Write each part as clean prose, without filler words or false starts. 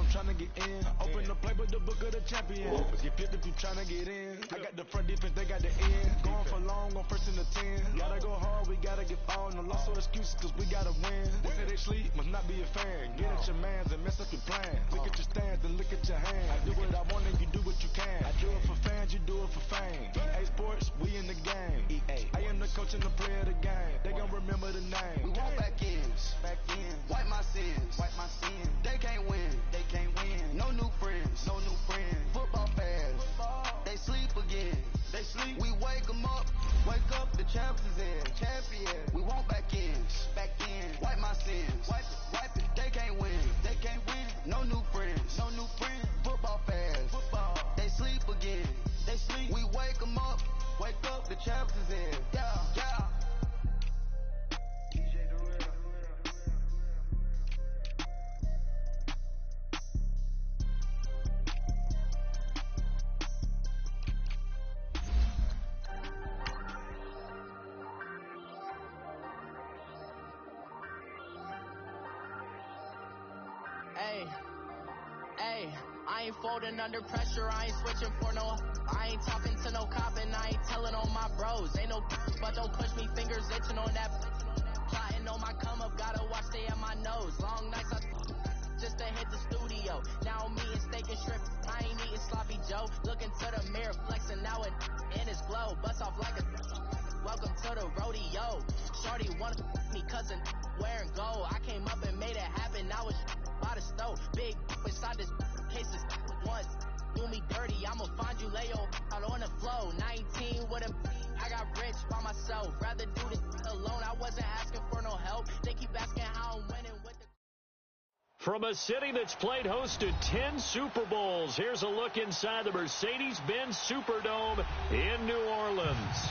I'm trying to get in. Open the playbook, the book of the champion. Get flipped if you trying to get in. I got the front defense, they got the end. Going for long, on first and the 10. Gotta go hard, we gotta get all. No loss or excuses, cause we gotta win. They say they sleep, must not be a fan. Get at your mans and mess up your plan. Look at your stance and look at your hands. I do what I want and you do what you can. I do it for fans, you do it for fame. EA Sports, we in the game. EA. I am the coach and the player of the game. They gon' remember the name. We want back ends. Wipe my sins. They can't win. No new friends. Football fans. They sleep again. We wake them up. Wake up, the champs is in. We want back ends. Wipe my sins. Wipe it. They can't win. No new friends. Football fans. They sleep again. We wake them up. Wake up, the champs is in. Yeah. Hey, I ain't folding under pressure, I ain't switching for no. I ain't talking to no cop and I ain't telling on my bros. Ain't no but don't push me, fingers itching on that. Plotting on my come up, gotta watch stay at my nose. Long nights just to hit the studio. Now I'm eating steak and shrimp, I ain't eating sloppy Joe. Looking to the mirror, flexing now it in his glow. Bust off like a welcome to the rodeo. Shorty wanna me cousin wearing gold. I came up and made it happen, now it's by the stove. Big inside this cases once. Do me dirty, I'ma find you, lay your out on the flow. 19 with a I got rich by myself. Rather do this alone, I wasn't asking for no help. They keep asking how I'm winning with the... From a city that's played host to 10 Super Bowls, here's a look inside the Mercedes-Benz Superdome in New Orleans.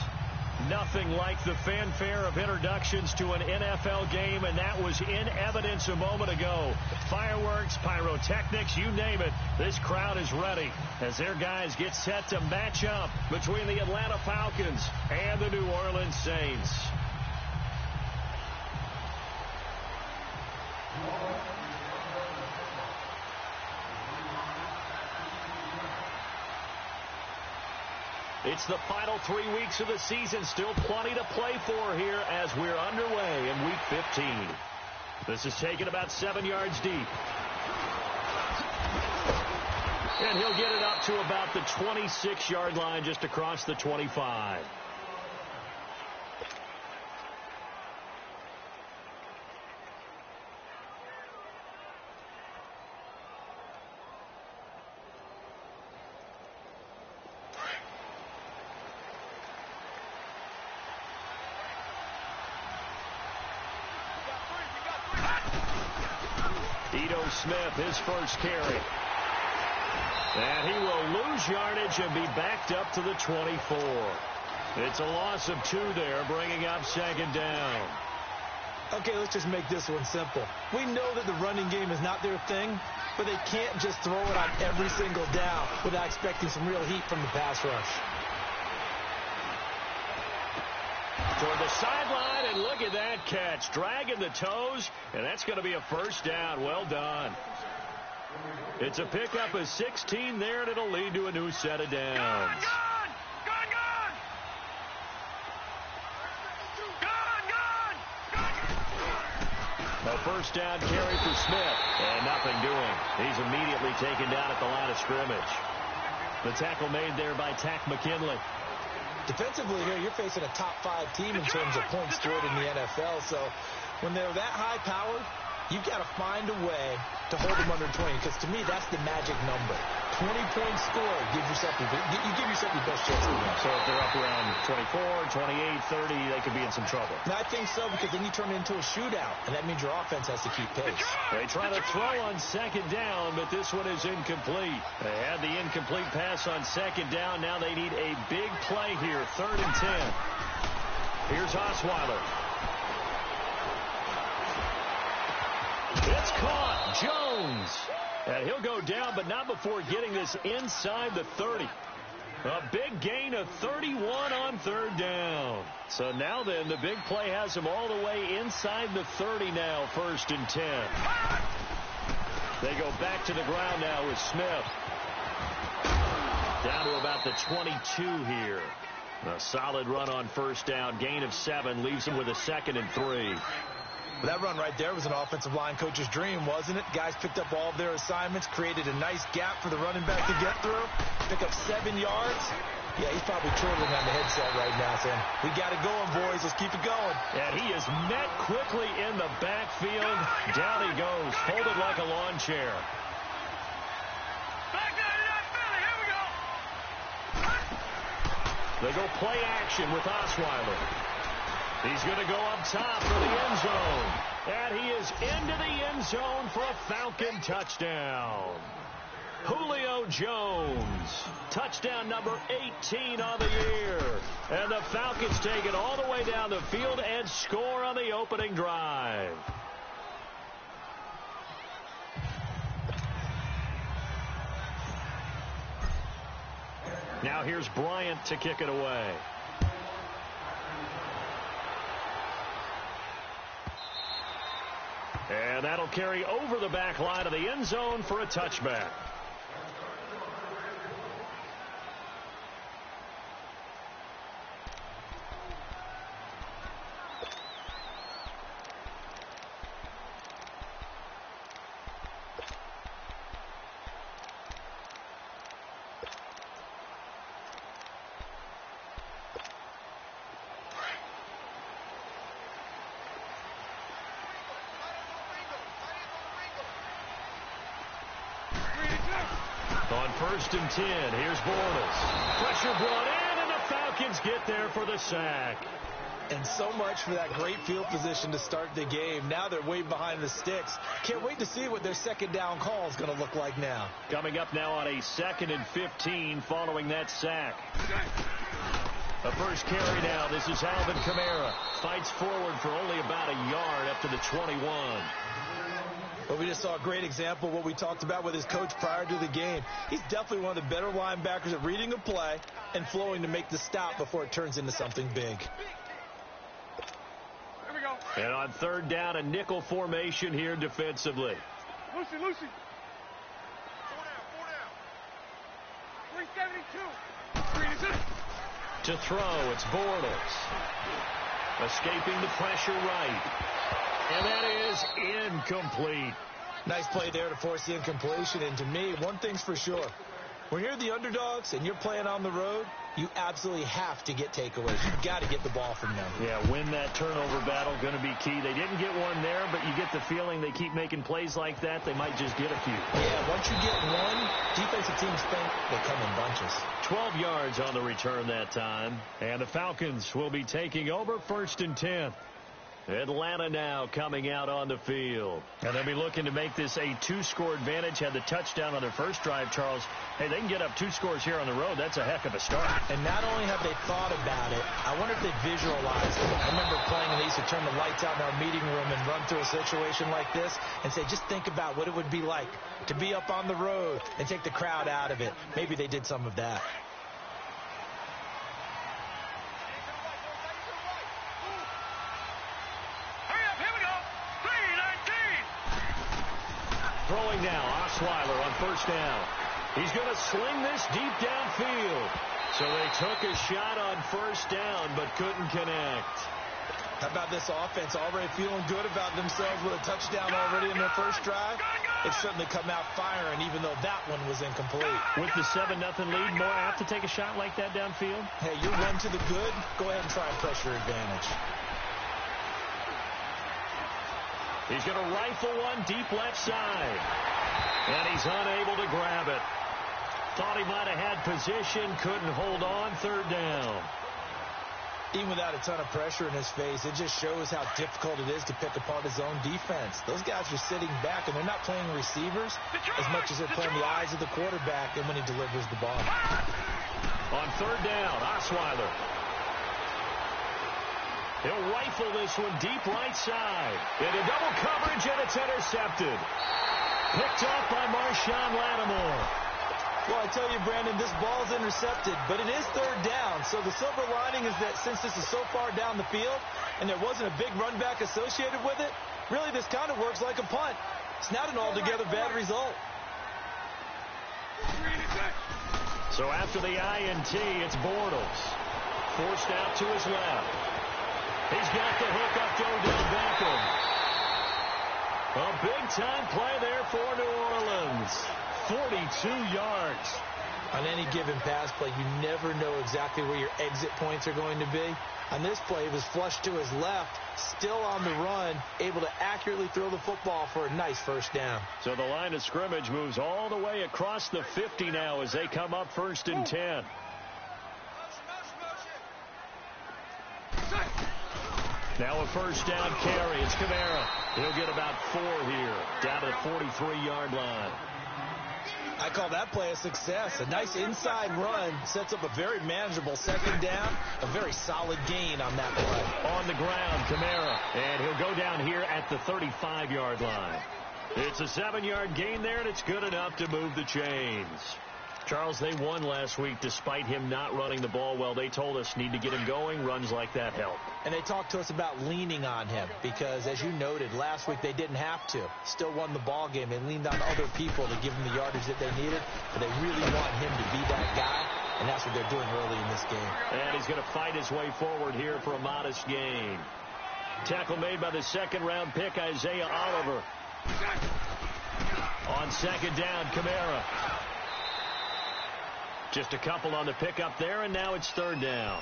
Nothing like the fanfare of introductions to an NFL game, and that was in evidence a moment ago. Fireworks, pyrotechnics, you name it, this crowd is ready as their guys get set to match up between the Atlanta Falcons and the New Orleans Saints. It's the final 3 weeks of the season. Still plenty to play for here as we're underway in Week 15. This is taken about 7 yards deep. And he'll get it up to about the 26-yard line just across the 25. Smith, his first carry. And he will lose yardage and be backed up to the 24. It's a loss of 2 there, bringing up second down. Okay, let's just make this one simple. We know that the running game is not their thing, but they can't just throw it on every single down without expecting some real heat from the pass rush. Toward the sideline, and look at that catch. Dragging the toes, and that's going to be a first down. Well done. It's a pickup of 16 there, and it'll lead to a new set of downs. A first down carry for Smith, and nothing doing. He's immediately taken down at the line of scrimmage. The tackle made there by Tack McKinley. Defensively here, you're facing a top 5 team in terms of points scored in the NFL. So when they're that high powered, you've got to find a way to hold them under 20, because to me, that's the magic number. 20 points scored, you give yourself your best chance to win. So if they're up around 24, 28, 30, they could be in some trouble. And I think so, because then you turn it into a shootout, and that means your offense has to keep pace. They try to throw on second down, but this one is incomplete. They had the incomplete pass on second down. Now they need a big play here, 3rd and 10. Here's Osweiler. It's caught. Jones. And he'll go down, but not before getting this inside the 30. A big gain of 31 on 3rd down. So now then, the big play has him all the way inside the 30 now, 1st and 10. They go back to the ground now with Smith. Down to about the 22 here. A solid run on first down. Gain of 7 leaves him with a 2nd and 3. That run right there was an offensive line coach's dream, wasn't it? Guys picked up all of their assignments, created a nice gap for the running back to get through, pick up 7 yards. Yeah, he's probably chortling on the headset right now saying, we got it going, boys. Let's keep it going. And he is met quickly in the backfield. Down he goes, folded like a lawn chair. They go play action with Osweiler. He's going to go up top for the end zone. And he is into the end zone for a Falcon touchdown. Julio Jones, touchdown number 18 on the year. And the Falcons take it all the way down the field and score on the opening drive. Now here's Bryant to kick it away. And that'll carry over the back line of the end zone for a touchback. On 1st and 10, here's Bortles. Pressure brought in, and the Falcons get there for the sack. And so much for that great field position to start the game. Now they're way behind the sticks. Can't wait to see what their second down call is going to look like now. Coming up now on a 2nd and 15 following that sack. The first carry now. This is Alvin Kamara. Fights forward for only about a yard up to the 21. But we just saw a great example of what we talked about with his coach prior to the game. He's definitely one of the better linebackers at reading a play and flowing to make the stop before it turns into something big. Here we go. And on 3rd down, a nickel formation here defensively. Lucy. 4 down. 372. To throw, it's Bortles. Escaping the pressure right. And that is incomplete. Nice play there to force the incompletion. And to me, one thing's for sure. When you're the underdogs and you're playing on the road, you absolutely have to get takeaways. You've got to get the ball from them. Yeah, win that turnover battle, going to be key. They didn't get one there, but you get the feeling they keep making plays like that, they might just get a few. Yeah, once you get one, defensive teams think they come in bunches. 12 yards on the return that time. And the Falcons will be taking over 1st and 10. Atlanta now coming out on the field. And they'll be looking to make this a 2-score advantage. Had the touchdown on their first drive, Charles. Hey, they can get up 2 scores here on the road. That's a heck of a start. And not only have they thought about it, I wonder if they visualized it. I remember playing when they used to turn the lights out in our meeting room and run through a situation like this and say, just think about what it would be like to be up on the road and take the crowd out of it. Maybe they did some of that. Throwing now, Osweiler on 1st down. He's going to sling this deep downfield. So they took a shot on 1st down, but couldn't connect. How about this offense already feeling good about themselves with a touchdown already in their first drive? They've certainly come out firing, even though that one was incomplete. With the 7-0 lead, more apt to take a shot like that downfield? Hey, you're one to the good. Go ahead and try and press your advantage. He's going to rifle one deep left side. And he's unable to grab it. Thought he might have had position, couldn't hold on. 3rd down. Even without a ton of pressure in his face, it just shows how difficult it is to pick apart his own defense. Those guys are sitting back, and they're not playing receivers as much as they're playing the eyes of the quarterback and when he delivers the ball. On 3rd down, Osweiler. He'll rifle this one deep right side. Into double coverage, and it's intercepted. Picked off by Marshawn Lattimore. Well, I tell you, Brandon, this ball's intercepted, but it is 3rd down. So the silver lining is that since this is so far down the field and there wasn't a big run back associated with it, really this kind of works like a punt. It's not an altogether bad result. So after the INT, it's Bortles. Forced out to his left. He's got the hook up to Odell Beckham. A big-time play there for New Orleans. 42 yards. On any given pass play, you never know exactly where your exit points are going to be. On this play, it was flushed to his left, still on the run, able to accurately throw the football for a nice first down. So the line of scrimmage moves all the way across the 50 now as they come up 1st and 10. Now a first down carry. It's Kamara. He'll get about 4 here, down to the 43-yard line. I call that play a success. A nice inside run sets up a very manageable second down. A very solid gain on that play. On the ground, Kamara. And he'll go down here at the 35-yard line. It's a 7-yard gain there, and it's good enough to move the chains. Charles, they won last week despite him not running the ball well. They told us need to get him going. Runs like that help. And they talked to us about leaning on him because, as you noted, last week they didn't have to. Still won the ball game. They leaned on other people to give him the yardage that they needed. But they really want him to be that guy, and that's what they're doing early in this game. And he's going to fight his way forward here for a modest gain. Tackle made by the second-round pick, Isaiah Oliver. On second down, Kamara. Just a couple on the pickup there, and now it's 3rd down.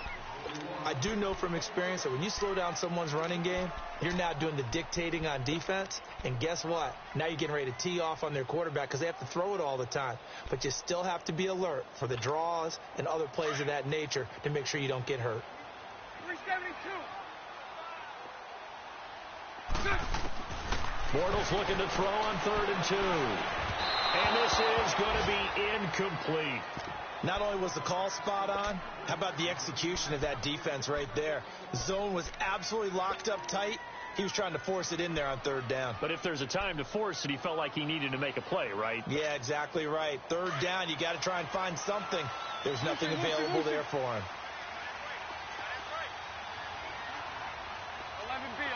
I do know from experience that when you slow down someone's running game, you're now doing the dictating on defense. And guess what? Now you're getting ready to tee off on their quarterback because they have to throw it all the time. But you still have to be alert for the draws and other plays of that nature to make sure you don't get hurt. 372. Bortles looking to throw on 3rd and 2. And this is going to be incomplete. Not only was the call spot on, how about the execution of that defense right there? The zone was absolutely locked up tight. He was trying to force it in there on 3rd down. But if there's a time to force it, he felt like he needed to make a play, right? Yeah, exactly right. 3rd down, you got to try and find something. There's nothing available there for him. 11B.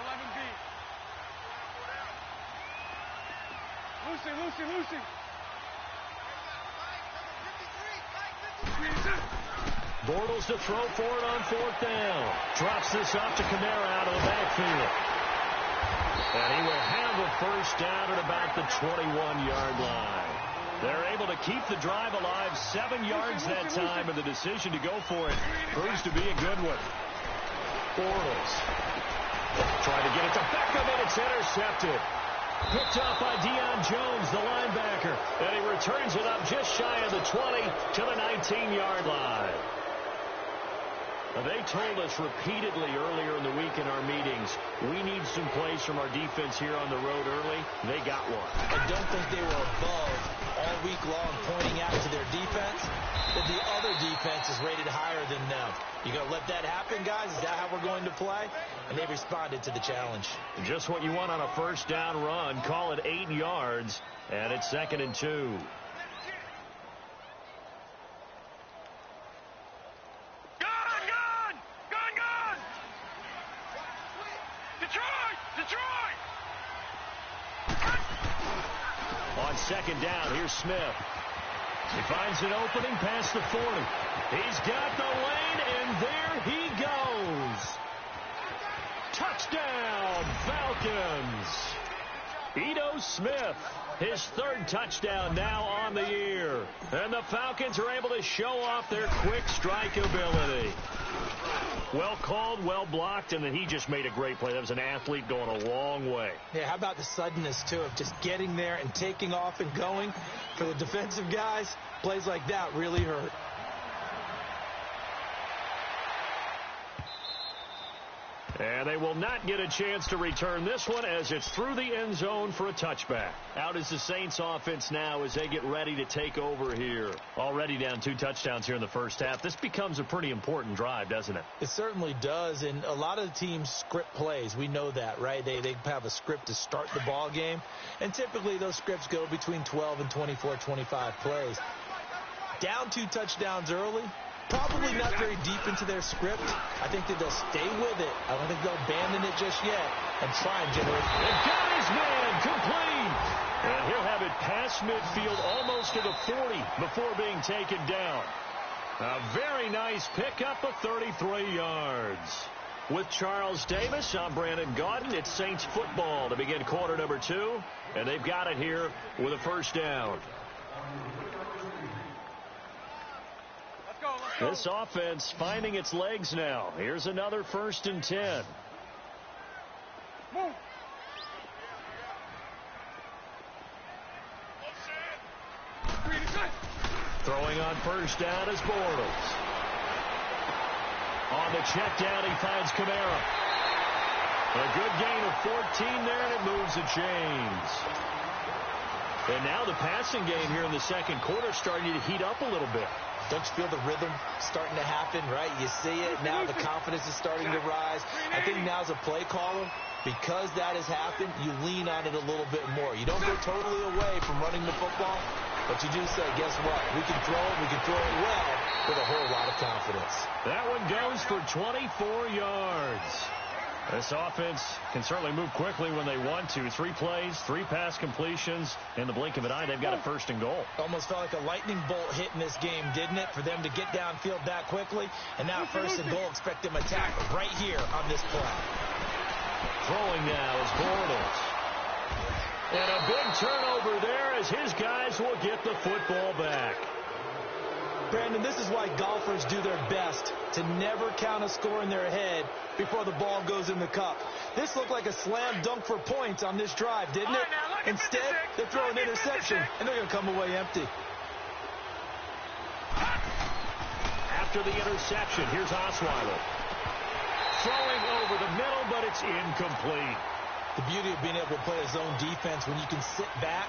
Lucy. Bortles to throw for it on 4th down. Drops this off to Kamara out of the backfield. And he will have a first down at about the 21-yard line. They're able to keep the drive alive 7 yards that time, and the decision to go for it proves to be a good one. Bortles trying to get it to Beckham, and it's intercepted. Picked up by Deion Jones, the linebacker. And he returns it up just shy of the 20 to the 19-yard line. They told us repeatedly earlier in the week in our meetings, we need some plays from our defense here on the road early. They got one. I don't think they were above all week long pointing out to their defense that the other defense is rated higher than them. You going to let that happen, guys? Is that how we're going to play? And they responded to the challenge. Just what you want on a first down run. Call it 8 yards, and it's 2nd and 2. On 2nd down, here's Smith. He finds an opening past the 40. He's got the lane, and there he goes. Touchdown, Falcons. Ito Smith, his 3rd touchdown now on the year. And the Falcons are able to show off their quick strike ability. Well called, well blocked, and then he just made a great play. That was an athlete going a long way. Yeah, how about the suddenness, too, of just getting there and taking off and going? For the defensive guys, plays like that really hurt. And they will not get a chance to return this one as it's through the end zone for a touchback. Out is the Saints offense now as they get ready to take over here. Already down 2 touchdowns here in the first half. This becomes a pretty important drive, doesn't it? It certainly does, and a lot of the teams script plays. We know that, right? They have a script to start the ball game, and typically those scripts go between 12 and 24, 25 plays. Down 2 touchdowns early, Probably not very deep into their script. I think that they'll stay with it. I don't think they'll abandon it just yet and try and generate. And got his man complete. And he'll have it past midfield almost to the 40 before being taken down. A very nice pickup of 33 yards. With Charles Davis, I'm Brandon Gaudin. It's Saints football to begin quarter number 2. And they've got it here with a first down. This offense finding its legs now. Here's another 1st and 10. Move. Throwing on first down is Bortles. On the check down, he finds Kamara. A good gain of 14 there, and it moves the chains. And now the passing game here in the second quarter starting to heat up a little bit. Don't you feel the rhythm starting to happen, right? You see it. Now the confidence is starting to rise. I think now's a play caller. Because that has happened, you lean on it a little bit more. You don't go totally away from running the football, but you do say, guess what? We can throw it. We can throw it well with a whole lot of confidence. That one goes for 24 yards. This offense can certainly move quickly when they want to. 3 plays, 3 pass completions. In the blink of an eye, they've got a 1st and goal. Almost felt like a lightning bolt hit in this game, didn't it? For them to get downfield that quickly. And now 1st and goal, expect them attack right here on this play. Throwing now is Bortles. And a big turnover there as his guys will get the football back. Brandon, this is why golfers do their best to never count a score in their head before the ball goes in the cup. This looked like a slam dunk for points on this drive, didn't it? Instead, they throw an interception, and they're going to come away empty. After the interception, here's Osweiler. Throwing over the middle, but it's incomplete. The beauty of being able to play a zone defense when you can sit back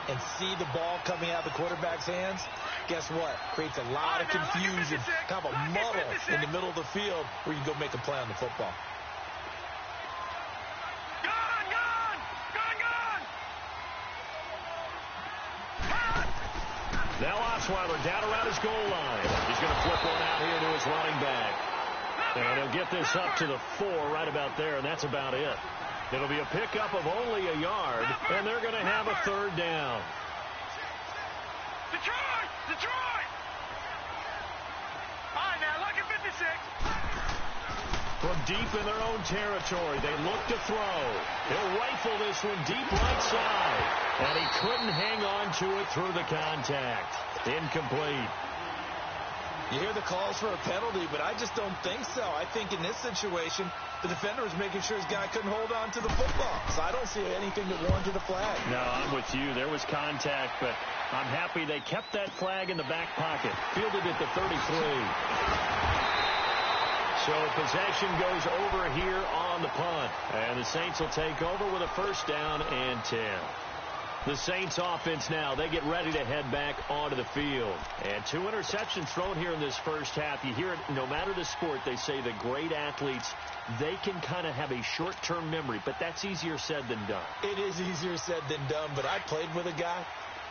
and see the ball coming out of the quarterback's hands, guess what? Creates a lot of confusion, kind of a muddle in the middle of the field where you can go make a play on the football. Now Osweiler down around his goal line. He's going to flip one out here to his running back. And he'll get this up to the 4 right about there, and that's about it. It'll be a pickup of only a yard, and they're going to have a 3rd down. Detroit! Detroit! All right, now, look at 56. From deep in their own territory, they look to throw. He'll rifle this one deep right side, and he couldn't hang on to it through the contact. Incomplete. You hear the calls for a penalty, but I just don't think so. I think in this situation, the defender was making sure his guy couldn't hold on to the football. So I don't see anything that warranted a flag. No, I'm with you. There was contact, but I'm happy they kept that flag in the back pocket. Fielded at the 33. So possession goes over here on the punt. And the Saints will take over with a 1st down and 10. The Saints offense now, they get ready to head back onto the field. And 2 interceptions thrown here in this first half. You hear it, no matter the sport, they say the great athletes, they can kind of have a short-term memory, but that's easier said than done. It is easier said than done, but I played with a guy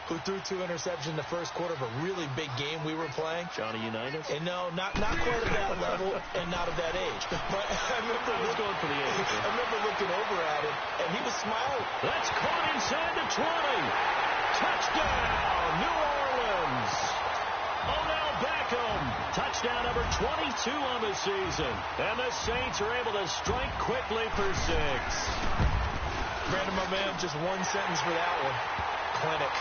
who threw 2 interceptions in the first quarter of a really big game we were playing. Johnny Unitas? And no, not quite at that level and not at that age. But I remember going for the age. I remember looking over at him, and he was smiling. That's caught inside the 20. Touchdown, New Orleans. Odell Beckham. Touchdown number 22 on the season. And the Saints are able to strike quickly for 6. Brandon, my man, just one sentence for that one. Clinic.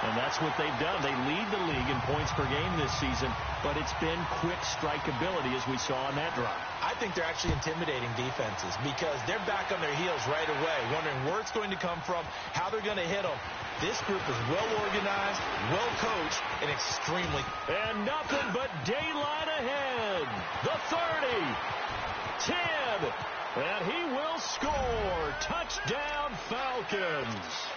And that's what they've done. They lead the league in points per game this season, but it's been quick strikeability as we saw on that drive. I think they're actually intimidating defenses because they're back on their heels right away, wondering where it's going to come from, how they're going to hit them. This group is well organized, well coached, and extremely. And nothing but daylight ahead. The 30, 10, and he will score. Touchdown Falcons.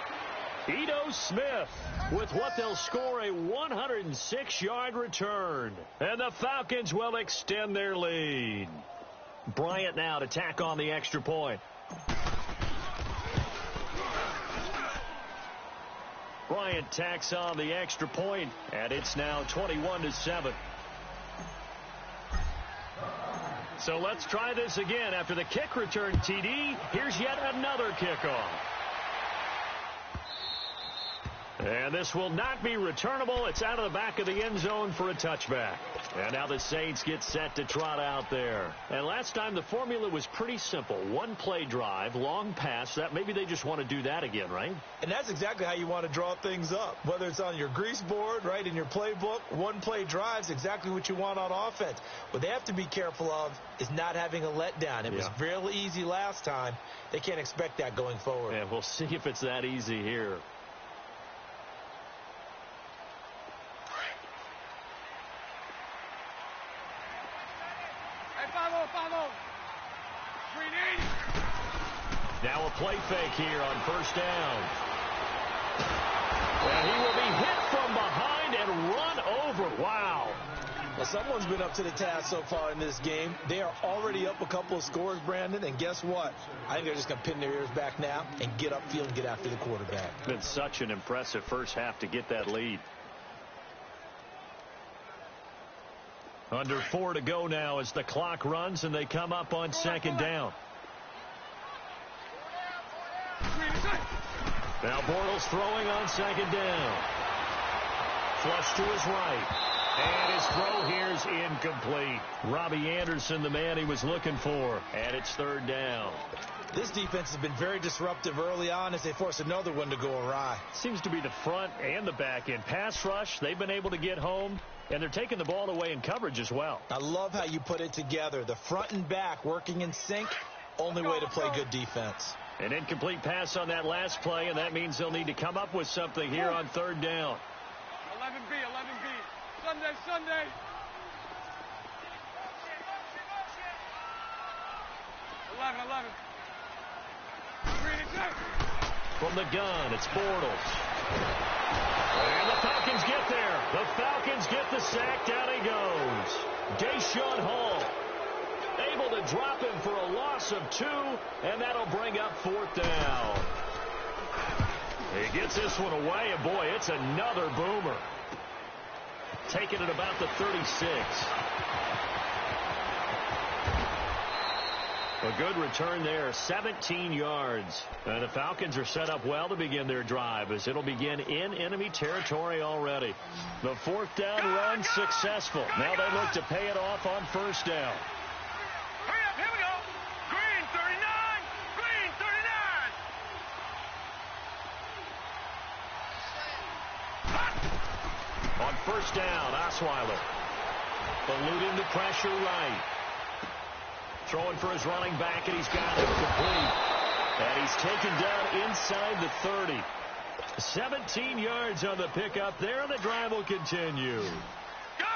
Ito Smith with what they'll score a 106-yard return. And the Falcons will extend their lead. Bryant now to tack on the extra point. Bryant tacks on the extra point, and it's now 21-7. So let's try this again. After the kick return TD, here's yet another kickoff. And this will not be returnable. It's out of the back of the end zone for a touchback. And now the Saints get set to trot out there. And last time the formula was pretty simple. One play drive, long pass. That maybe they just want to do that again, right? And that's exactly how you want to draw things up. Whether it's on your grease board, right, in your playbook, one play drive is exactly what you want on offense. What they have to be careful of is not having a letdown. It was real easy last time. They can't expect that going forward. And we'll see if it's that easy here. Now a play fake here on first down. And he will be hit from behind and run over. Wow. Well, someone's been up to the task so far in this game. They are already up a couple of scores, Brandon, and guess what? I think they're just going to pin their ears back now and get upfield and get after the quarterback. Been such an impressive first half to get that lead. Under 4 to go now as the clock runs and they come up on second down. Now Bortles throwing on second down. Flush to his right. And his throw here is incomplete. Robbie Anderson, the man he was looking for. And it's third down. This defense has been very disruptive early on as they force another one to go awry. Seems to be the front and the back end. Pass rush, they've been able to get home. And they're taking the ball away in coverage as well. I love how you put it together. The front and back working in sync. Only way to play good defense. An incomplete pass on that last play, and that means they'll need to come up with something here on third down. 11B. Sunday. From the gun, it's Bortles. And the Falcons get there. The Falcons get the sack. Down he goes. Deshaun Hall able to drop him for a loss of 2, and that'll bring up fourth down. He gets this one away, and boy, it's another boomer. Taking it about the 36. A good return there, 17 yards. And the Falcons are set up well to begin their drive as it'll begin in enemy territory already. The fourth down run successful. Now they look to pay it off on first down. Hurry up, here we go. Green 39. On first down, Osweiler. Eluding the pressure right. Throwing for his running back, and he's got it complete. And he's taken down inside the 30. 17 yards on the pickup there, and the drive will continue.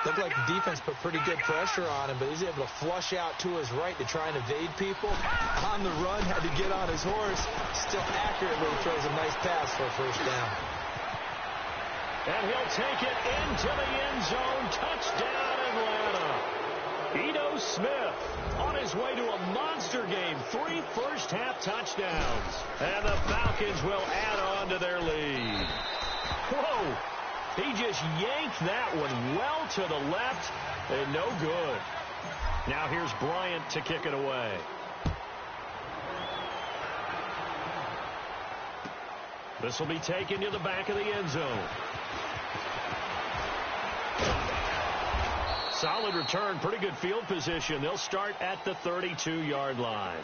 Looked like the defense put pretty good pressure on him, but he's able to flush out to his right to try and evade people. On the run, had to get on his horse. Still accurately throws a nice pass for a first down. And he'll take it into the end zone. Touchdown, Atlanta. Ito Smith on his way to a monster game. 3 first-half touchdowns. And the Falcons will add on to their lead. Whoa. He just yanked that one well to the left and no good. Now here's Bryant to kick it away. This will be taken to the back of the end zone. Solid return, pretty good field position. They'll start at the 32-yard line.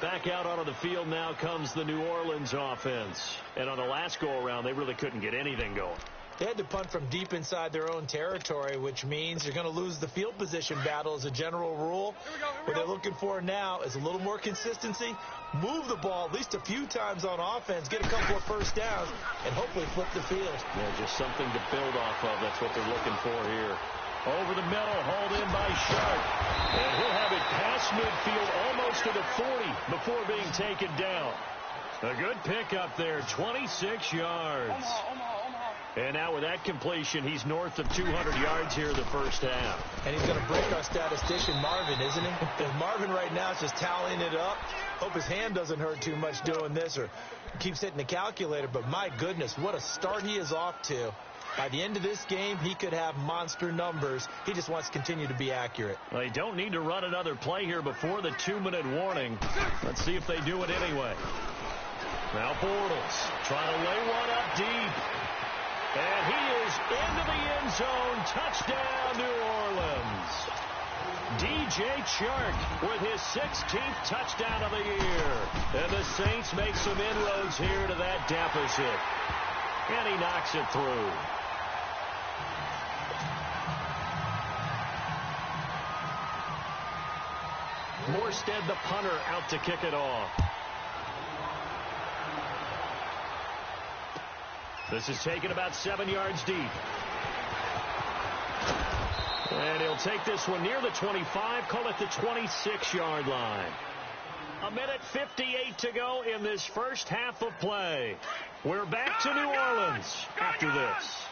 Back out onto the field now comes the New Orleans offense. And on the last go-around, they really couldn't get anything going. They had to punt from deep inside their own territory, which means you're going to lose the field position battle as a general rule. What they're looking for now is a little more consistency, move the ball at least a few times on offense, get a couple of first downs, and hopefully flip the field. Yeah, just something to build off of. That's what they're looking for here. Over the middle, hauled in by Sharp. And he'll have it past midfield almost to the 40 before being taken down. A good pickup there, 26 yards. Omaha. And now with that completion, he's north of 200 yards here in the first half. And he's going to break our statistician, Marvin, isn't he? Because Marvin right now is just tallying it up. Hope his hand doesn't hurt too much doing this or keeps hitting the calculator. But my goodness, what a start he is off to. By the end of this game, he could have monster numbers. He just wants to continue to be accurate. They don't need to run another play here before the 2-minute warning. Let's see if they do it anyway. Now Bortles trying to lay one up deep. And he is into the end zone. Touchdown, New Orleans. DJ Chark with his 16th touchdown of the year. And the Saints make some inroads here to that deficit. And he knocks it through. Morstead, the punter, out to kick it off. This is taken about 7 yards deep. And he'll take this one near the 25, call it the 26-yard line. 1:58 to go in this first half of play. We're back to New Orleans after this.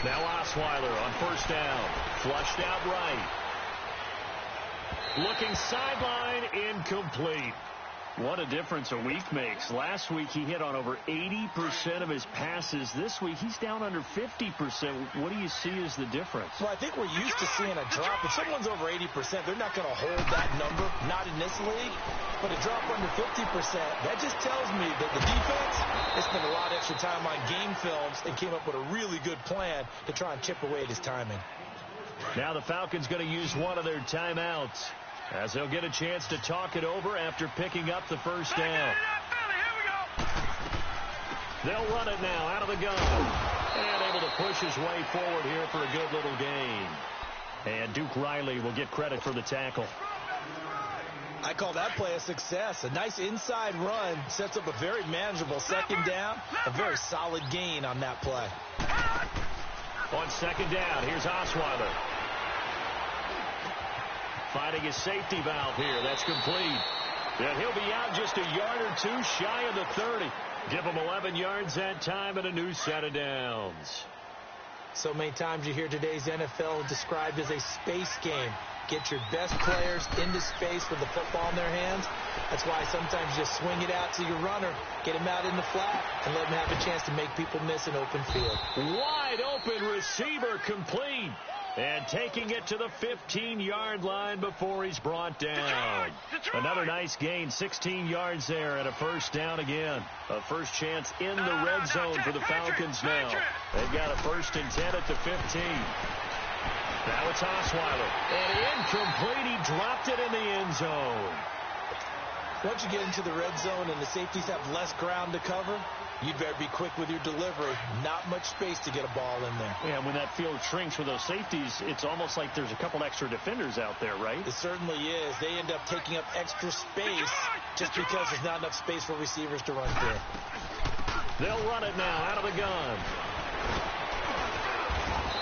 Now Osweiler on first down. Flushed out right. Looking sideline, incomplete. What a difference a week makes. Last week he hit on over 80% of his passes. This week he's down under 50%. What do you see as the difference? Well, I think we're used to seeing a drop. If someone's over 80%, they're not going to hold that number, not in this league. But a drop under 50%, that just tells me that the defense has spent a lot of extra time on game films and came up with a really good plan to try and chip away at his timing. Now the Falcons going to use one of their timeouts, as they'll get a chance to talk it over after picking up the first down. They'll run it now out of the gun. And able to push his way forward here for a good little gain. And Duke Riley will get credit for the tackle. I call that play a success. A nice inside run sets up a very manageable second down. A very solid gain on that play. On second down, here's Osweiler. Finding his safety valve here. That's complete. And he'll be out just a yard or two shy of the 30. Give him 11 yards that time and a new set of downs. So many times you hear today's NFL described as a space game. Get your best players into space with the football in their hands. That's why sometimes you just swing it out to your runner, get him out in the flat, and let him have a chance to make people miss an open field. Wide open receiver complete. And taking it to the 15-yard line before he's brought down. Another nice gain, 16 yards there, and a first down again. A first chance in the red zone for the Falcons now. They've got a 1st and 10 at the 15. Now it's Osweiler. And incomplete. He dropped it in the end zone. Once you get into the red zone and the safeties have less ground to cover, you'd better be quick with your delivery. Not much space to get a ball in there. Yeah, when that field shrinks with those safeties, it's almost like there's a couple extra defenders out there, right? It certainly is. They end up taking up extra space just because there's not enough space for receivers to run through. They'll run it now out of the gun.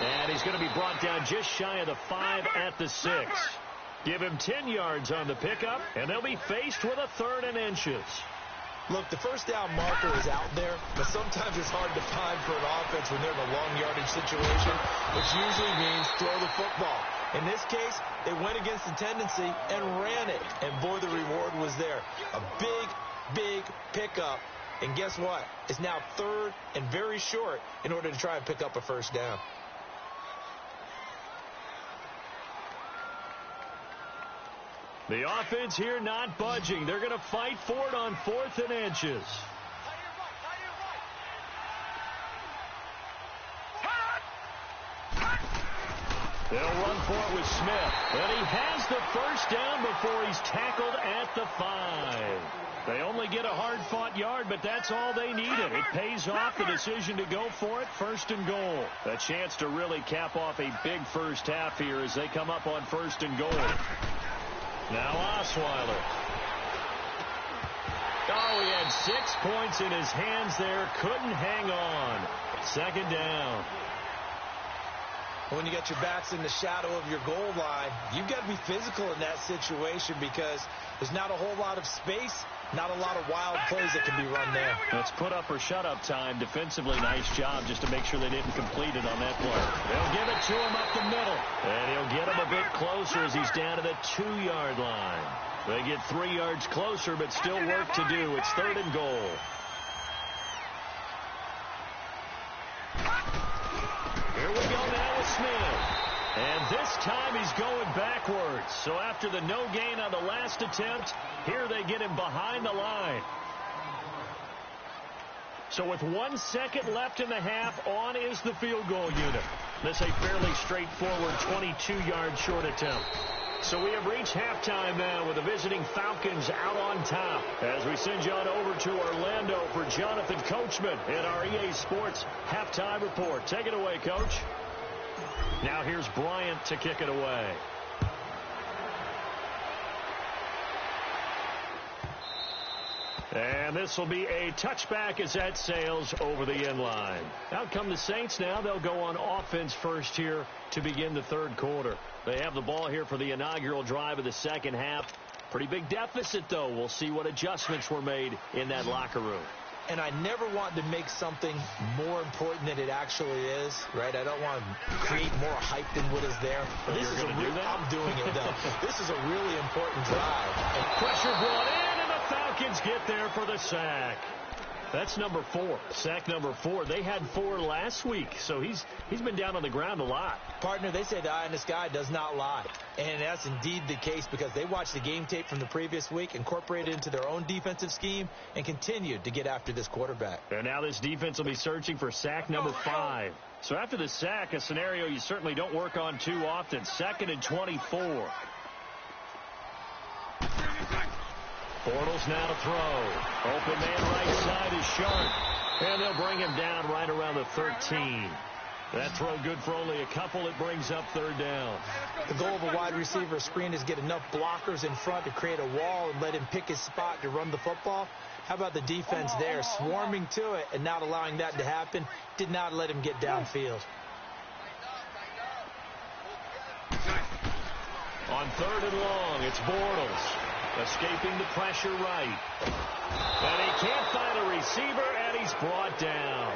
And he's going to be brought down just shy of the 5 at the 6. Give him 10 yards on the pickup, and they'll be faced with a 3rd and inches. Look, the first down marker is out there, but sometimes it's hard to find for an offense when they're in a long yardage situation, which usually means throw the football. In this case, they went against the tendency and ran it, and boy, the reward was there. A big, big pickup, and guess what? It's now 3rd and very short in order to try and pick up a first down. The offense here not budging. They're going to fight for it on 4th and inches. They'll run for it with Smith. And he has the first down before he's tackled at the 5. They only get a hard-fought yard, but that's all they needed. It pays off the decision to go for it, 1st and goal. A chance to really cap off a big first half here as they come up on 1st and goal. Now Osweiler. Oh, he had 6 points in his hands there. Couldn't hang on. 2nd down. When you got your backs in the shadow of your goal line, you've got to be physical in that situation because there's not a whole lot of space Not a lot of wild plays that can be run there. Let's put up or shut up time. Defensively, nice job just to make sure they didn't complete it on that play. They'll give it to him up the middle. And he'll get him a bit closer as he's down to the 2-yard line. They get 3 yards closer, but still work to do. It's 3rd and goal. Here we go now with Smith. And this time he's going backwards. So after the no gain on the last attempt, here they get him behind the line. So with 1 second left in the half, on is the field goal unit. This a fairly straightforward 22-yard short attempt. So we have reached halftime now with the visiting Falcons out on top. As we send you on over to Orlando for Jonathan Coachman in our EA Sports halftime report. Take it away, Coach. Now here's Bryant to kick it away. And this will be a touchback as that sails over the end line. Out come the Saints now. They'll go on offense first here to begin the 3rd quarter. They have the ball here for the inaugural drive of the 2nd half. Pretty big deficit, though. We'll see what adjustments were made in that locker room. And I never want to make something more important than it actually is, right? I don't want to create more hype than what is there. But this is I'm doing it, though. This is a really important drive. And pressure brought in, and the Falcons get there for the sack. That's number 4. Sack number 4. They had 4 last week, so he's been down on the ground a lot. Partner, they say the eye in the sky does not lie. And that's indeed the case because they watched the game tape from the previous week, incorporated it into their own defensive scheme, and continued to get after this quarterback. And now this defense will be searching for sack number 5. So after the sack, a scenario you certainly don't work on too often. 2nd and 24. Bortles now to throw. Open man right side is Sharp. And they'll bring him down right around the 13. That throw good for only a couple. It brings up 3rd down. The goal of a wide receiver screen is get enough blockers in front to create a wall and let him pick his spot to run the football. How about the defense there swarming to it and not allowing that to happen? Did not let him get downfield. On 3rd and long, it's Bortles. Escaping the pressure right. And he can't find a receiver, and he's brought down.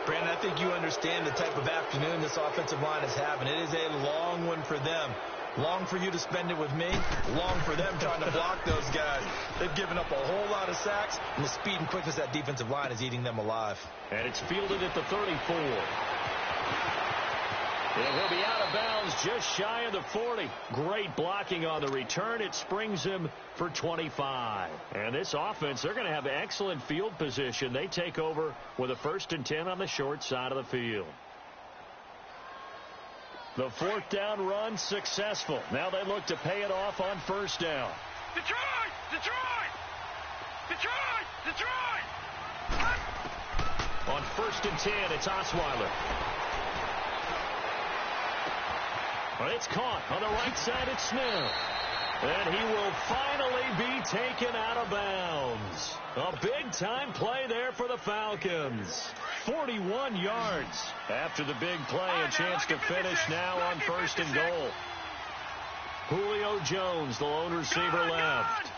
Brandon, I think you understand the type of afternoon this offensive line is having. It is a long one for them. Long for you to spend it with me. Long for them trying to block those guys. They've given up a whole lot of sacks, and the speed and quickness of that defensive line is eating them alive. And it's fielded at the 34. And he'll be out of bounds just shy of the 40. Great blocking on the return. It springs him for 25. And this offense, they're going to have excellent field position. They take over with a 1st and 10 on the short side of the field. The 4th down run successful. Now they look to pay it off on 1st down. Detroit! Detroit! Detroit! Detroit! On 1st and 10, it's Osweiler. But it's caught on the right side. It's Smith. And he will finally be taken out of bounds. A big-time play there for the Falcons. 41 yards. After the big play, a chance to finish now on 1st and goal. Julio Jones, the lone receiver left.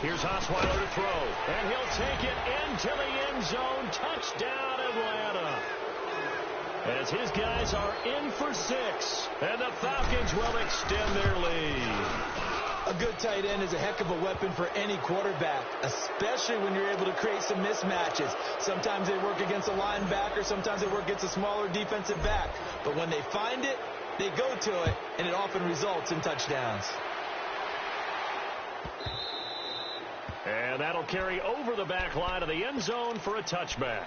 Here's Osweiler to throw. And he'll take it into the end zone. Touchdown, Atlanta. As his guys are in for 6. And the Falcons will extend their lead. A good tight end is a heck of a weapon for any quarterback, especially when you're able to create some mismatches. Sometimes they work against a linebacker. Sometimes they work against a smaller defensive back. But when they find it, they go to it, and it often results in touchdowns. And that'll carry over the back line of the end zone for a touchback.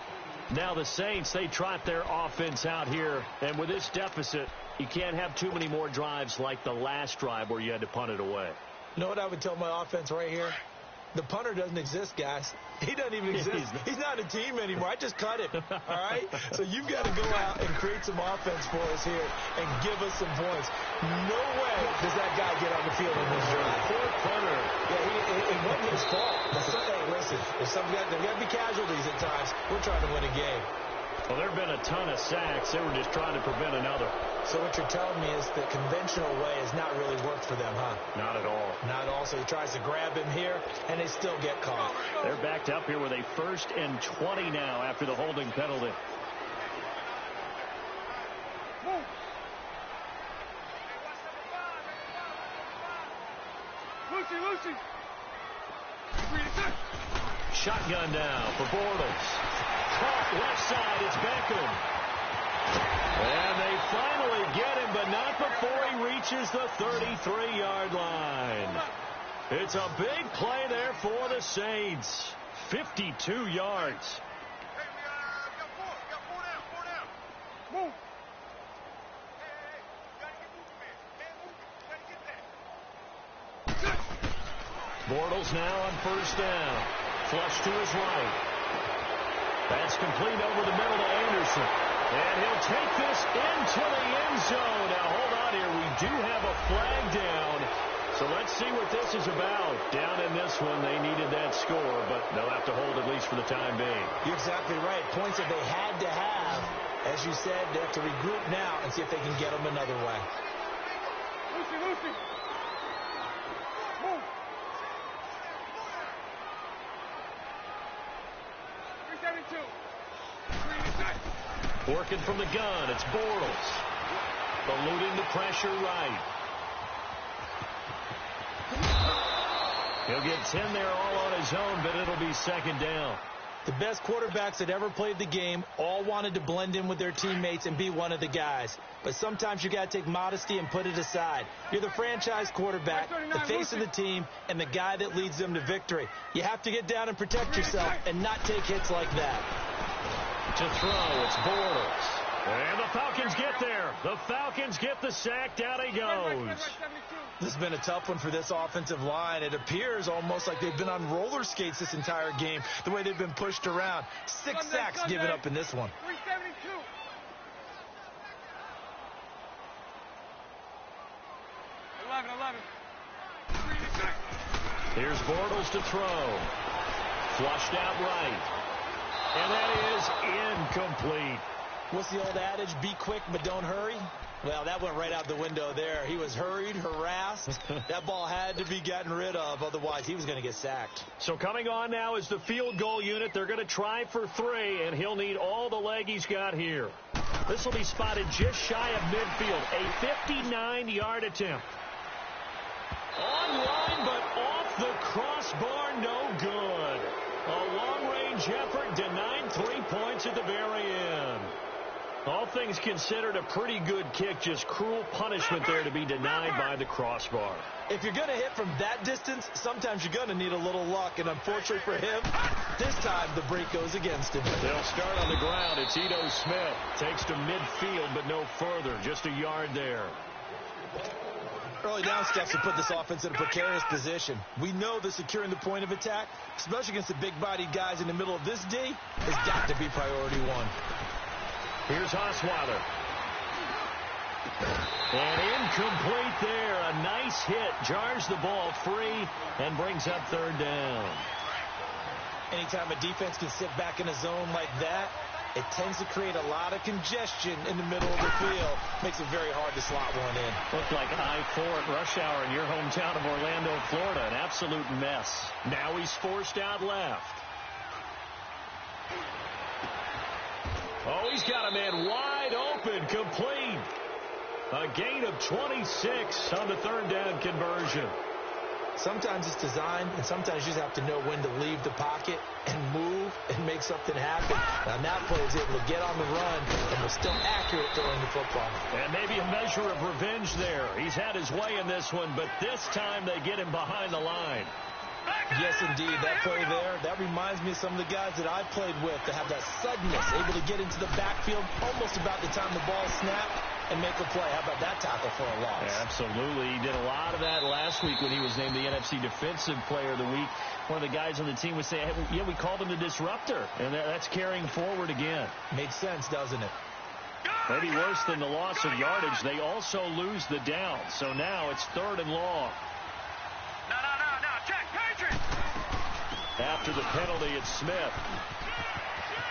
Now the Saints, they trot their offense out here. And with this deficit, you can't have too many more drives like the last drive where you had to punt it away. You know what I would tell my offense right here? The punter doesn't exist, guys. He doesn't even exist. He's not a team anymore. I just cut him, all right? So you've got to go out and create some offense for us here and give us some points. No way does that guy get on the field in this drive. Poor punter. Yeah, it wasn't his fault. Hey, listen, there's got to be casualties at times. We're trying to win a game. Well, there have been a ton of sacks. They were just trying to prevent another. So what you're telling me is the conventional way has not really worked for them, huh? Not at all. Not at all. So he tries to grab him here, and they still get caught. They're backed up here with a 1st and 20 now after the holding penalty. Lucy. Shotgun now for Bortles. Caught left side. It's Beckham. And they finally get him, but not before he reaches the 33-yard line. It's a big play there for the Saints. 52 yards. Hey, we got four down. Move. Hey, gotta get moving, man. Can't move it. Gotta get that. Bortles now on 1st down. Flush to his right. That's complete over the middle to Anderson. And he'll take this into the end zone. Now, hold on here. We do have a flag down. So let's see what this is about. Down in this one, they needed that score, but they'll have to hold at least for the time being. You're exactly right. Points that they had to have. As you said, they have to regroup now and see if they can get them another way. Lucy. Move. 372. Working from the gun, it's Bortles. Eluding the pressure right. He'll get 10 there all on his own, but it'll be 2nd down. The best quarterbacks that ever played the game all wanted to blend in with their teammates and be one of the guys. But sometimes you got to take modesty and put it aside. You're the franchise quarterback, the face of the team, and the guy that leads them to victory. You have to get down and protect yourself and not take hits like that. To throw, it's Bortles. And the Falcons get there. The Falcons get the sack. Down he goes. This has been a tough one for this offensive line. It appears almost like they've been on roller skates this entire game, the way they've been pushed around. 6 sacks given up in this one. 372. Here's Bortles to throw. Flushed out right. And that is incomplete. What's the old adage? Be quick, but don't hurry. Well, that went right out the window there. He was hurried, harassed. That ball had to be gotten rid of. Otherwise, he was going to get sacked. So coming on now is the field goal unit. They're going to try for 3, and he'll need all the leg he's got here. This will be spotted just shy of midfield. A 59-yard attempt. Online, but off the crossbar, no good. A long-range effort denied 3 points at the very end. All things considered, a pretty good kick. Just cruel punishment there to be denied by the crossbar. If you're going to hit from that distance, sometimes you're going to need a little luck. And unfortunately for him, this time the break goes against him. They'll start on the ground. It's Ito Smith. Takes to midfield, but no further. Just a yard there. Early down steps to put this offense in a precarious position. We know that securing the point of attack, especially against the big-bodied guys in the middle of this D, has got to be priority 1. Here's Osweiler. And incomplete there. A nice hit. Jars the ball free and brings up 3rd down. Anytime a defense can sit back in a zone like that, it tends to create a lot of congestion in the middle of the field. Makes it very hard to slot one in. Looked like I-4 at rush hour in your hometown of Orlando, Florida. An absolute mess. Now he's forced out left. Oh, he's got a man wide open, complete. A gain of 26 on the 3rd down conversion. Sometimes it's designed, and sometimes you just have to know when to leave the pocket and move and make something happen. And that player is able to get on the run and was still accurate throwing the football. And maybe a measure of revenge there. He's had his way in this one, but this time they get him behind the line. Yes, indeed. That play there, that reminds me of some of the guys that I played with that have that suddenness, able to get into the backfield almost about the time the ball snapped and make a play. How about that tackle for a loss? Yeah, absolutely. He did a lot of that last week when he was named the NFC Defensive Player of the Week. One of the guys on the team would say, hey, yeah, we called him the disruptor, and that's carrying forward again. Makes sense, doesn't it? Maybe worse than the loss of yardage, they also lose the down. So now it's 3rd and long. No, check, Patriot! After the penalty, it's Smith.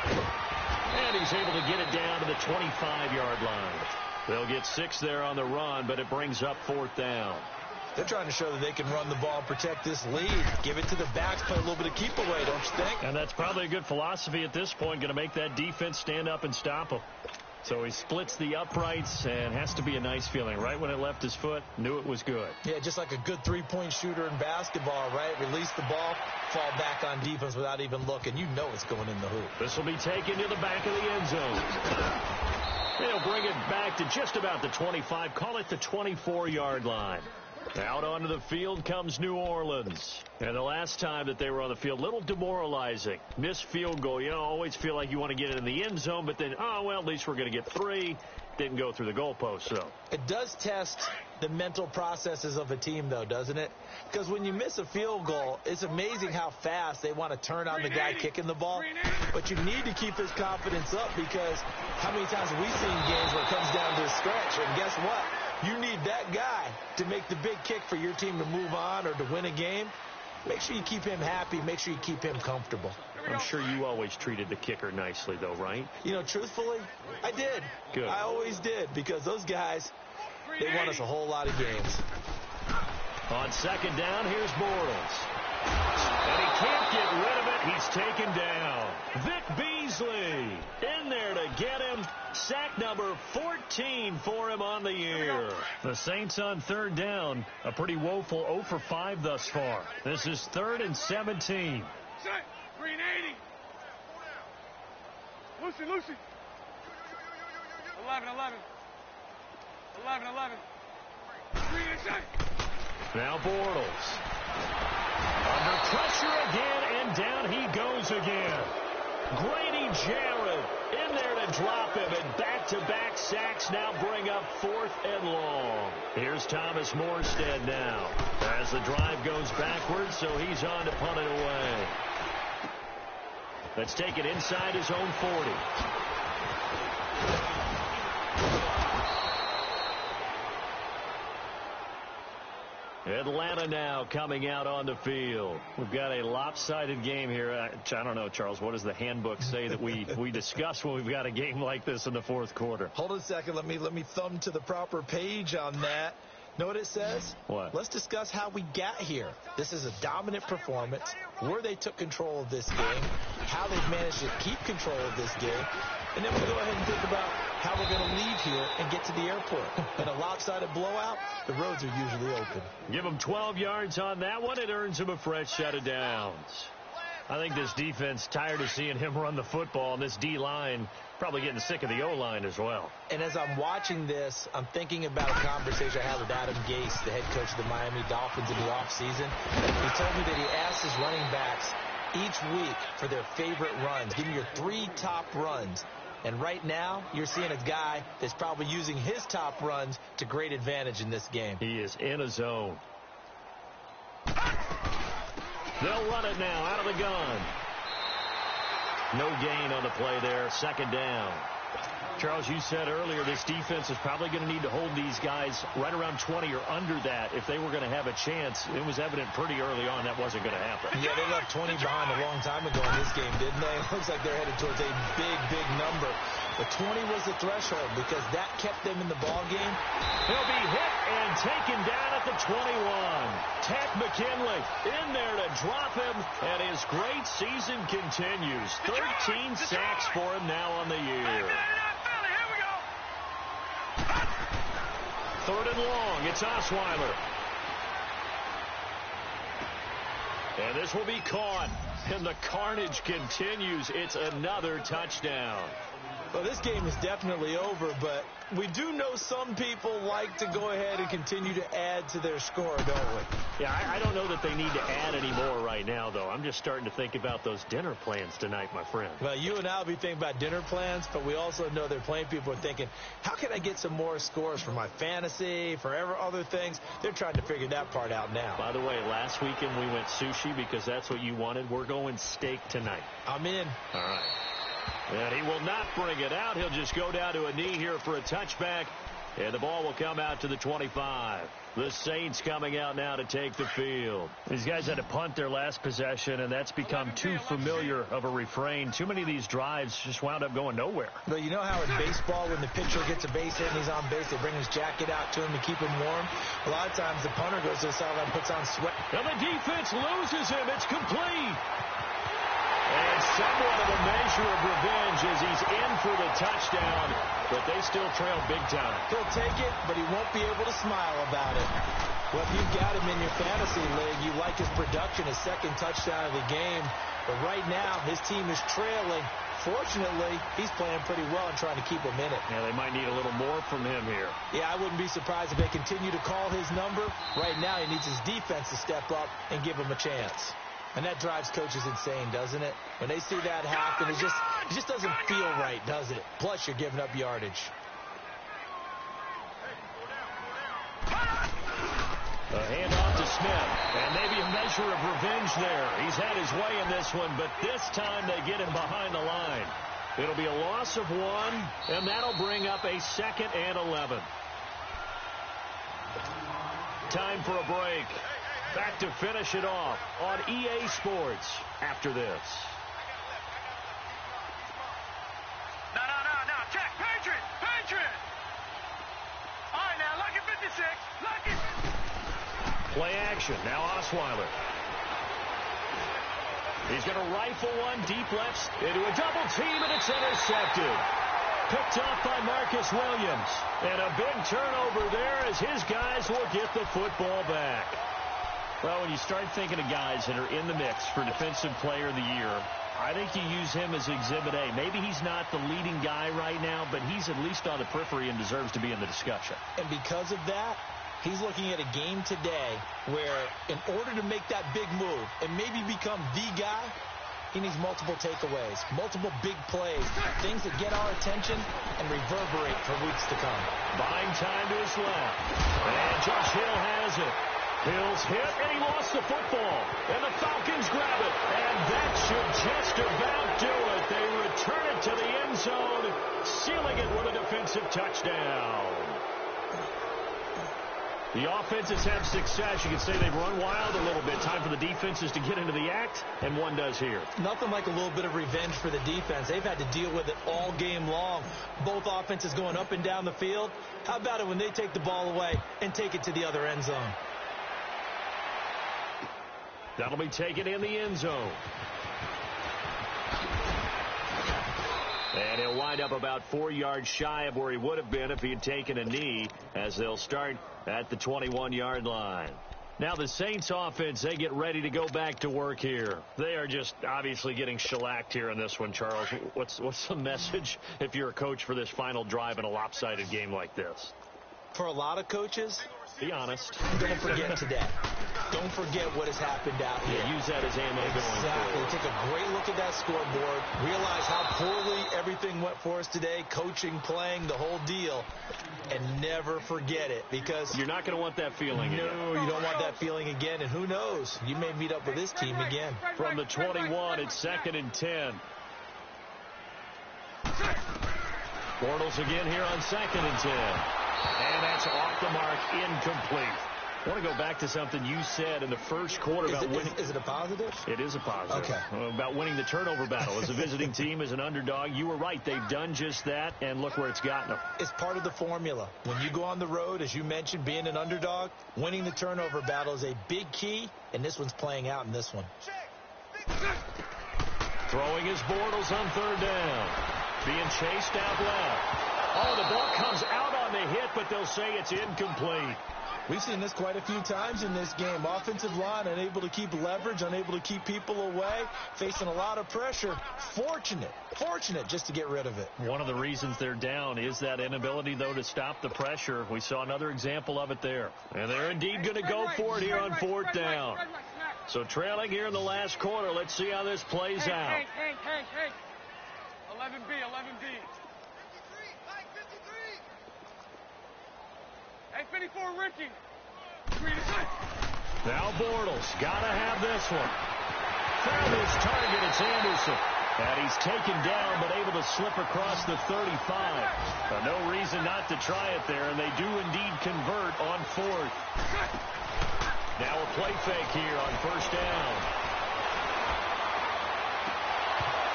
And he's able to get it down to the 25-yard line. They'll get 6 there on the run, but it brings up 4th down. They're trying to show that they can run the ball and protect this lead. Give it to the backs, play a little bit of keep away, don't you think? And that's probably a good philosophy at this point, going to make that defense stand up and stop them. So he splits the uprights, and has to be a nice feeling. Right when it left his foot, knew it was good. Yeah, just like a good three-point shooter in basketball, right? Release the ball, fall back on defense without even looking. You know it's going in the hoop. This will be taken to the back of the end zone. They'll bring it back to just about the 25. Call it the 24-yard line. Out onto the field comes New Orleans. And the last time that they were on the field, a little demoralizing. Missed field goal. You know, always feel like you want to get it in the end zone, but then, oh, well, at least we're going to get 3. Didn't go through the goalpost, though. It does test the mental processes of a team, though, doesn't it? Because when you miss a field goal, it's amazing how fast they want to turn on the guy kicking the ball. But you need to keep his confidence up, because how many times have we seen games where it comes down to a stretch, and guess what? You need that guy to make the big kick for your team to move on or to win a game. Make sure you keep him happy. Make sure you keep him comfortable. I'm sure you always treated the kicker nicely, though, right? You know, truthfully, I did. Good. I always did, because those guys, they won us a whole lot of games. On 2nd down, here's Bortles. And he can't get rid of it. He's taken down. Vic Beasley in there to get him. Sack number 14 for him on the year. The Saints on 3rd down. A pretty woeful 0 for 5 thus far. This is 3rd and 17. Set. Green 80. Lucy. 11. Green inside. Now Bortles. Under pressure again, and down he goes again. Grady Jarrett in there to drop him, and back-to-back sacks now bring up 4th and long. Here's Thomas Morstead now as the drive goes backwards, so he's on to punt it away. Let's take it inside his own 40. Atlanta now coming out on the field. We've got a lopsided game here. I don't know, Charles, what does the handbook say that we discuss when we've got a game like this in the 4th quarter? Hold on a second. Let me thumb to the proper page on that. Know what it says? What? Let's discuss how we got here. This is a dominant performance, where they took control of this game, how they've managed to keep control of this game, and then we'll go ahead and think about how we're going to leave here and get to the airport. In a lopsided blowout, the roads are usually open. Give them 12 yards on that one. It earns them a fresh set of downs. I think this defense tired of seeing him run the football, and this D-line probably getting sick of the O-line as well. And as I'm watching this, I'm thinking about a conversation I had with Adam Gase, the head coach of the Miami Dolphins, in the offseason. He told me that he asked his running backs each week for their favorite runs. Give me your 3 top runs. And right now, you're seeing a guy that's probably using his top runs to great advantage in this game. He is in a zone. They'll run it now out of the gun. No gain on the play there. 2nd down. Charles, you said earlier this defense is probably going to need to hold these guys right around 20 or under that if they were going to have a chance. It was evident pretty early on that wasn't going to happen. Yeah, they left 20 behind a long time ago in this game, didn't they? It looks like they're headed towards a big number. But 20 was the threshold because that kept them in the ball game. He'll be hit and taken down at the 21. Ted McKinley in there to drop him, and his great season continues. 13 sacks for him now on the year. 3rd and long. It's Osweiler. And this will be caught. And the carnage continues. It's another touchdown. Well, this game is definitely over, but we do know some people like to go ahead and continue to add to their score, don't we? Yeah, I don't know that they need to add any more right now, though. I'm just starting to think about those dinner plans tonight, my friend. Well, you and I will be thinking about dinner plans, but we also know they're playing people are thinking, how can I get some more scores for my fantasy, for other things? They're trying to figure that part out now. By the way, last weekend we went sushi because that's what you wanted. We're going steak tonight. I'm in. All right. And he will not bring it out. He'll just go down to a knee here for a touchback. And the ball will come out to the 25. The Saints coming out now to take the field. These guys had to punt their last possession, and that's become too familiar of a refrain. Too many of these drives just wound up going nowhere. But you know how in baseball, when the pitcher gets a base hit and he's on base, they bring his jacket out to him to keep him warm? A lot of times the punter goes to the sideline and puts on sweat. And the defense loses him. It's complete. And somewhat of a measure of revenge as he's in for the touchdown, but they still trail big time. He'll take it, but he won't be able to smile about it. Well, if you've got him in your fantasy league, you like his production, his second touchdown of the game. But right now, his team is trailing. Fortunately, he's playing pretty well and trying to keep him in it. Yeah, they might need a little more from him here. Yeah, I wouldn't be surprised if they continue to call his number. Right now, he needs his defense to step up and give him a chance. And that drives coaches insane, doesn't it? When they see that happen, it just doesn't feel right, does it? Plus, you're giving up yardage. A handoff to Smith, and maybe a measure of revenge there. He's had his way in this one, but this time they get him behind the line. It'll be a loss of 1, and that'll bring up a 2nd and 11. Time for a break. Back to finish it off on EA Sports after this. No. Check. Patriot. All right, now, lucky 56. Lucky. Play action. Now Osweiler. He's going to rifle one deep left into a double team, and it's intercepted. Picked off by Marcus Williams. And a big turnover there as his guys will get the football back. Well, when you start thinking of guys that are in the mix for Defensive Player of the Year, I think you use him as Exhibit A. Maybe he's not the leading guy right now, but he's at least on the periphery and deserves to be in the discussion. And because of that, he's looking at a game today where in order to make that big move and maybe become the guy, he needs multiple takeaways, multiple big plays, things that get our attention and reverberate for weeks to come. Buying time to his left. And Josh Hill has it. Hill's hit, and he lost the football. And the Falcons grab it. And that should just about do it. They return it to the end zone, sealing it with a defensive touchdown. The offenses have success. You can say they've run wild a little bit. Time for the defenses to get into the act, and one does here. Nothing like a little bit of revenge for the defense. They've had to deal with it all game long. Both offenses going up and down the field. How about it when they take the ball away and take it to the other end zone? That'll be taken in the end zone. And he'll wind up about 4 yards shy of where he would have been if he had taken a knee, as they'll start at the 21-yard line. Now the Saints offense, they get ready to go back to work here. They are just obviously getting shellacked here in this one, Charles. What's the message if you're a coach for this final drive in a lopsided game like this? For a lot of coaches, be honest. Don't forget today. Don't forget what has happened out here. Yeah, use that as ammo going Exactly. forward. Take a great look at that scoreboard. Realize how poorly everything went for us today. Coaching, playing, the whole deal. And never forget it, because you're not going to want that feeling again. No, you don't want that feeling again. And who knows? You may meet up with this team again. From the 21, it's 2nd and 10. Bortles again here on 2nd and 10. And that's off the mark, incomplete. I want to go back to something you said in the first quarter about winning. Is it a positive? It is a positive. Okay. About winning the turnover battle. As a visiting team, as an underdog, you were right. They've done just that, and look where it's gotten them. It's part of the formula. When you go on the road, as you mentioned, being an underdog, winning the turnover battle is a big key, and this one's playing out in this one. Throwing his Bortles on 3rd down. Being chased out left. Oh, the ball comes out on the hit, but they'll say it's incomplete. We've seen this quite a few times in this game. Offensive line unable to keep leverage, unable to keep people away, facing a lot of pressure. Fortunate just to get rid of it. One of the reasons they're down is that inability, though, to stop the pressure. We saw another example of it there. And they're indeed going to go for it here on 4th down. So trailing here in the last quarter. Let's see how this plays out. Hey. 11B. Hey, 54, Ricky. Now Bortles. Got to have this one. Found his target. It's Anderson. And he's taken down, but able to slip across the 35. No reason not to try it there, and they do indeed convert on fourth. Now a play fake here on first down.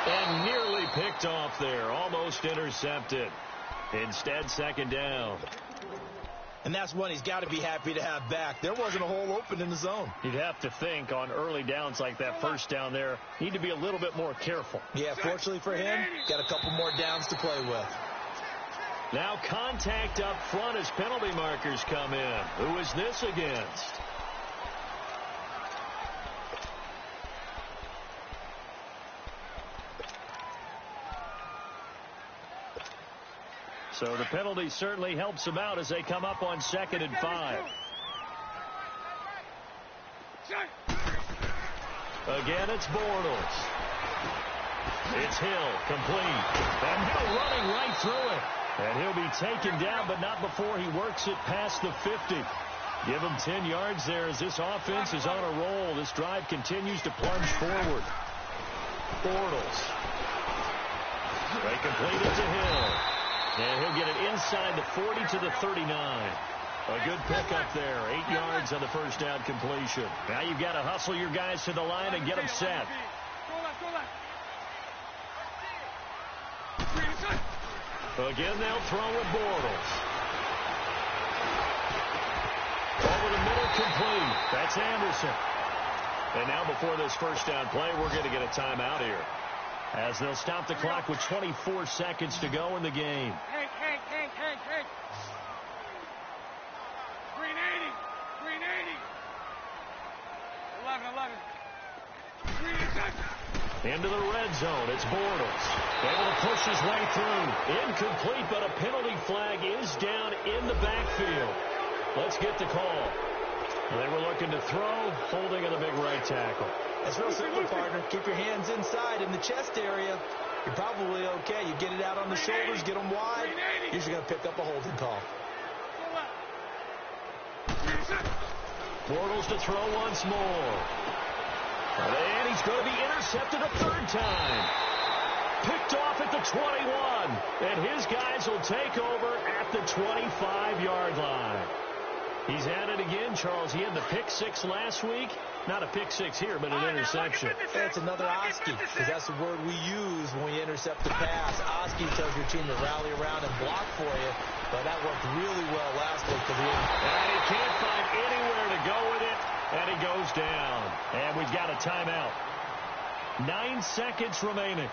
And nearly picked off there, almost intercepted. Instead, second down. And that's one he's got to be happy to have back. There wasn't a hole open in the zone. You'd have to think on early downs like that first down there, need to be a little bit more careful. Yeah, fortunately for him, got a couple more downs to play with. Now contact up front as penalty markers come in. Who is this against? So the penalty certainly helps them out as they come up on 2nd and 5. Again, it's Bortles. It's Hill, complete. And Hill running right through it. And he'll be taken down, but not before he works it past the 50. Give him 10 yards there as this offense is on a roll. This drive continues to plunge forward. Bortles. They complete it to Hill. And he'll get it inside the 40 to the 39. A good pickup there. 8 yards on the first down completion. Now you've got to hustle your guys to the line and get them set. Again, they'll throw with Bortles. Over the middle, complete. That's Anderson. And now before this first down play, we're going to get a timeout here, as they'll stop the clock with 24 seconds to go in the game. Hank. Green 80. 11. Green Into the red zone. It's Bortles. Able to push his way through. Incomplete, but a penalty flag is down in the backfield. Let's get the call. They were looking to throw, holding on the big right tackle. It's real simple, partner. Keep your hands inside in the chest area. You're probably okay. You get it out on the shoulders, get them wide. Usually going to pick up a holding call. Bortles to throw once more. And he's going to be intercepted a third time. Picked off at the 21. And his guys will take over at the 25-yard line. He's at it again, Charles. He had the pick six last week. Not a pick six here, but an interception. It's another Oski, because that's the word we use when we intercept the pass. Oski tells your team to rally around and block for you, but that worked really well last week. And he can't find anywhere to go with it, and he goes down. And we've got a timeout. 9 seconds remaining.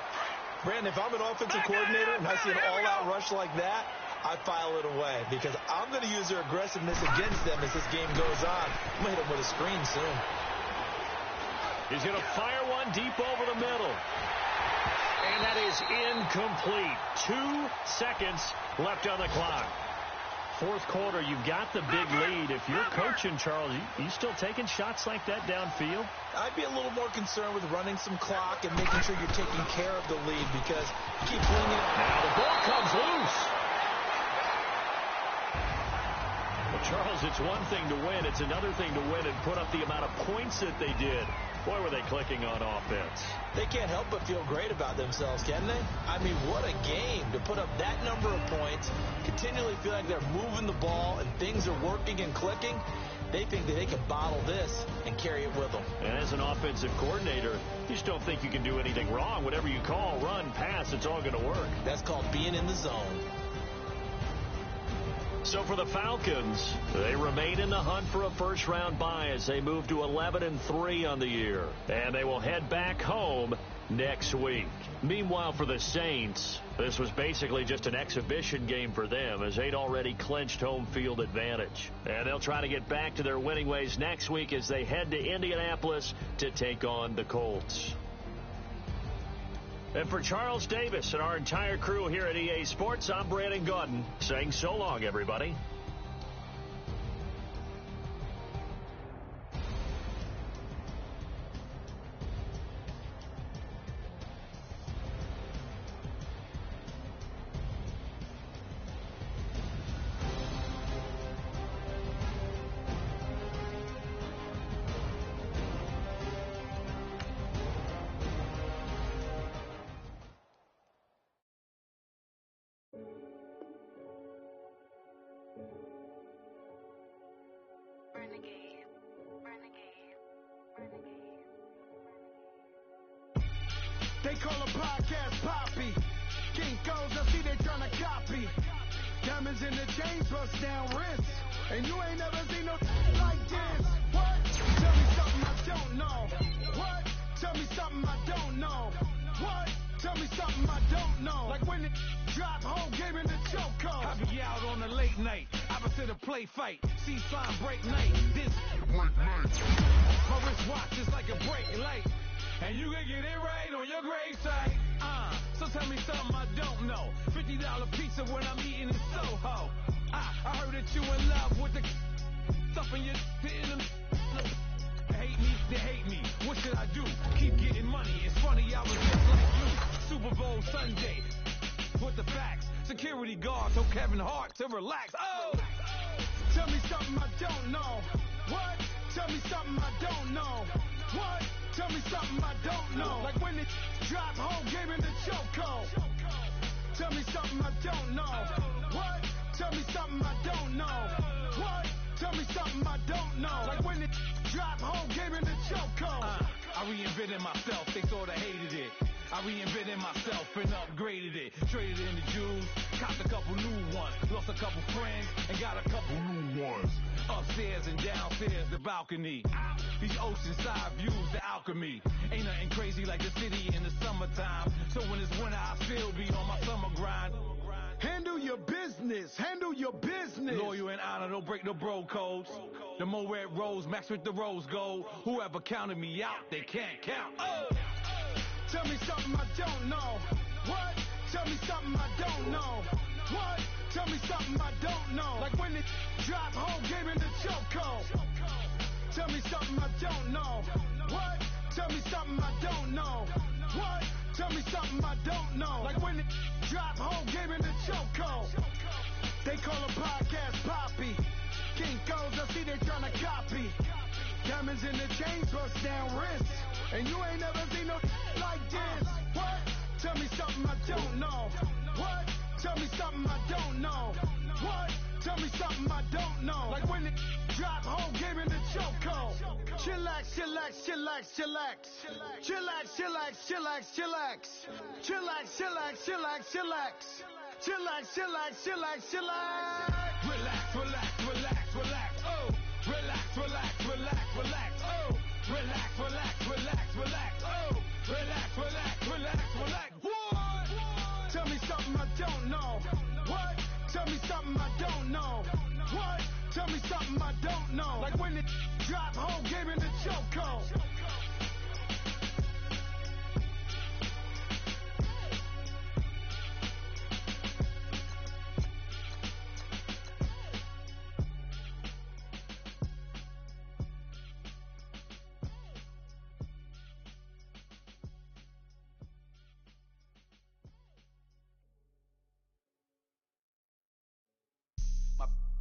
Brandon, if I'm an offensive coordinator and I see an all-out rush like that, I file it away, because I'm going to use their aggressiveness against them as this game goes on. I'm going to hit them with a screen soon. He's going to fire one deep over the middle. And that is incomplete. 2 seconds left on the clock. Fourth quarter, you've got the big lead. If you're coaching, Charles, you still taking shots like that downfield? I'd be a little more concerned with running some clock and making sure you're taking care of the lead, because you keep flinging it. Now the ball comes loose. Well, Charles, it's one thing to win. It's another thing to win and put up the amount of points that they did. Boy, were they clicking on offense. They can't help but feel great about themselves, can they? I mean, what a game to put up that number of points, continually feel like they're moving the ball and things are working and clicking. They think that they can bottle this and carry it with them. And as an offensive coordinator, you just don't think you can do anything wrong. Whatever you call, run, pass, it's all going to work. That's called being in the zone. So for the Falcons, they remain in the hunt for a first-round bye as they move to 11-3 on the year. And they will head back home next week. Meanwhile, for the Saints, this was basically just an exhibition game for them as they'd already clinched home field advantage. And they'll try to get back to their winning ways next week as they head to Indianapolis to take on the Colts. And for Charles Davis and our entire crew here at EA Sports, I'm Brandon Gaudin saying so long, everybody. podcast poppy. Kinkos, I see they tryna copy. Diamonds in the chains, bust down wrists. And you ain't never seen no like this. What? Tell me something I don't know. What? Tell me something I don't know. What? Tell me something I don't know. Like when it drop, whole game in the chokehold. I be out on a late night, opposite a play fight. See sign break night, this break night. My wristwatch is like a brake light. And you can get it right on your gravesite. So tell me something I don't know. $50 pizza when I'm eating in Soho. I heard that you in love with the stuff in your in them. Hate me, they hate me. What should I do? Keep getting money. It's funny, I was just like you. Super Bowl Sunday. With the facts. Security guard told Kevin Hart to relax. Oh! Tell me something I don't know. What? Tell me something I don't know. What? Tell me something I don't know. Like when it drop, whole game in the chokehold. Tell me something I don't know. What? Tell me something I don't know. What? Tell me something I don't know. Like when it drop, whole game in the chokehold. I reinvented myself, they thought I hated it. I reinvented myself and upgraded it. Traded in the Jews, copped a couple new ones. Lost a couple friends and got a couple new ones. Upstairs and downstairs, the balcony. These oceanside views, the alchemy. Ain't nothing crazy like the city in the summertime. So when it's winter, I still be on my summer grind. Handle your business. Handle your business. Loyal and honor, don't break no bro codes. The more red rose, max with the rose gold. Whoever counted me out, they can't count. Oh! Tell me something I don't know. What? Tell me something I don't know. What? Tell me something I don't know. Like when it drop, whole game in the chokehold. Tell me something I don't know. What? Tell me something I don't know. What? Tell me something I don't know. Like when it drop, whole game in the chokehold. They call a podcast poppy. Kinkos, I see they tryna copy. Diamonds in the chains, bust down wrists. And you ain't never seen no like this. What? Tell me something I don't know. What? Tell me something I don't know. What? Tell me something I don't know. Like when it drop, whole game in the chokehold. Chillax, chillax, chillax, chillax. Chillax, chillax, chillax, chillax. Chillax, chillax, chillax, chillax. Chillax, chillax, chillax, chillax. Relax, relax, relax, relax. Oh! Relax, relax, relax, relax. Oh! Relax, relax, relax, relax. Oh! Relax, relax, relax, relax. What? Tell me something I don't know. What? Tell me something I don't know. What? Tell me something I don't know. Like when it drop, whole game in the chokehold.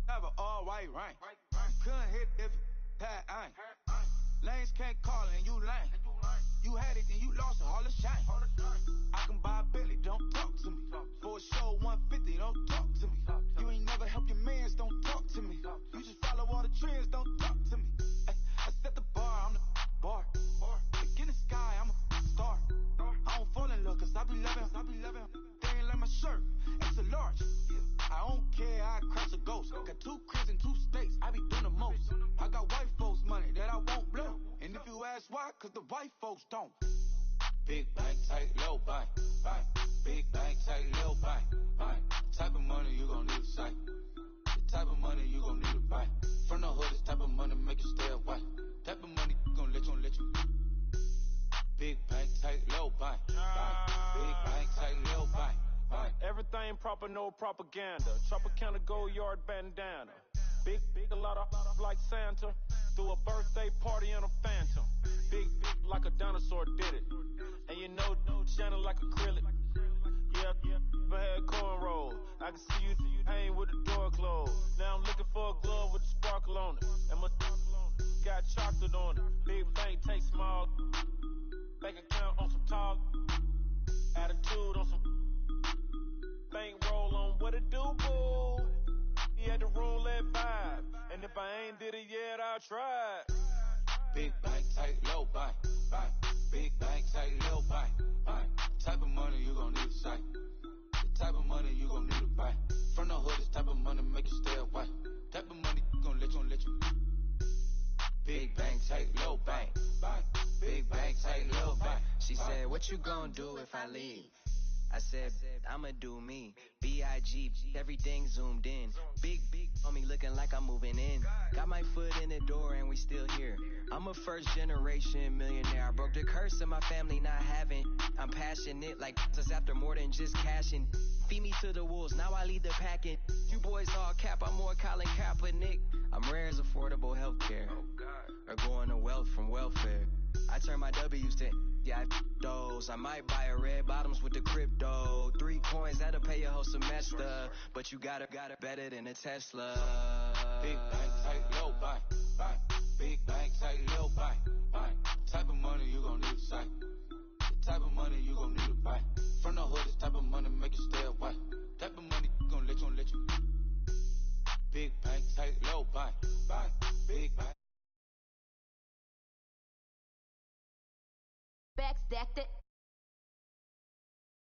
Have an all-white rank. Couldn't hit if it had ain't. Lanes can't call and you lame. You had it and you lost it, all the shame. I can buy a Billy, don't talk to me. For a show 150, don't talk to me. You ain't never help your mans, don't talk to me. You just follow all the trends, don't talk to me. I set the bar, I'm the bar. Look in the sky, I'm a star. I don't fall in love, cause I be loving. They ain't like my shirt, it's a large. I don't care, I crash a ghost. Got 2 cribs in 2 states, I be doing the most. I got white folks money that I won't blow. And if you ask why, cause the white folks don't. Big bank, tight, low bank. Big bank, tight, low bank. Type of money you gon' need a sight. The type of money you gon' need a buy. From the hood, this type of money make you stay away. Type of money gon' let you. Big bank, tight, low bank. Big bank, tight, low bank. Everything proper, no propaganda. Tropicana gold yard bandana. Big, a lot of like Santa. Threw a birthday party in a phantom. Big, like a dinosaur did it. And you know, shining like acrylic. Yeah, I had cornrows. I can see you hang with the door closed. Now I'm looking for a glove with a sparkle on it. And my got chocolate on it. Big bank, take small. Bank account on some talk. Attitude on some. Bank roll on what it do, boo. He had the roulette vibe. And if I ain't did it yet, I'll try. Big bank, tight, low bank. Big bank, tight, low bank. Type of money you sight. The type of money you gon' need to buy. From the hood, this type of money make you stay away. Type of money gon' let you. Big bang, take low bang. Big bang, take low bang. She said, what you gon' do if I leave? I said, I'ma do me. B.I.G. Everything zoomed in. Big on me looking like I'm moving in. Got my foot in the door and we still here. I'm a first generation millionaire. I broke the curse of my family not having. I'm passionate like just after more than just cashing. Feed me to the wolves, now I lead the packing. You boys all cap, I'm more Colin Kaepernick. I'm rare as affordable healthcare. Or going to wealth from welfare. I turn my W's to those. I might buy a red bottoms with the crypto. 3 coins, that'll pay your whole semester. But you gotta better than a Tesla. Big bang, take low buy. Big bang, take low buy. Type of money you gon' need to sight. The type of money you gon' need to buy. From the hood, this type of money make you stay away. Type of money gon' let you. Big bang, take low buy. Big bang. Backstacked it.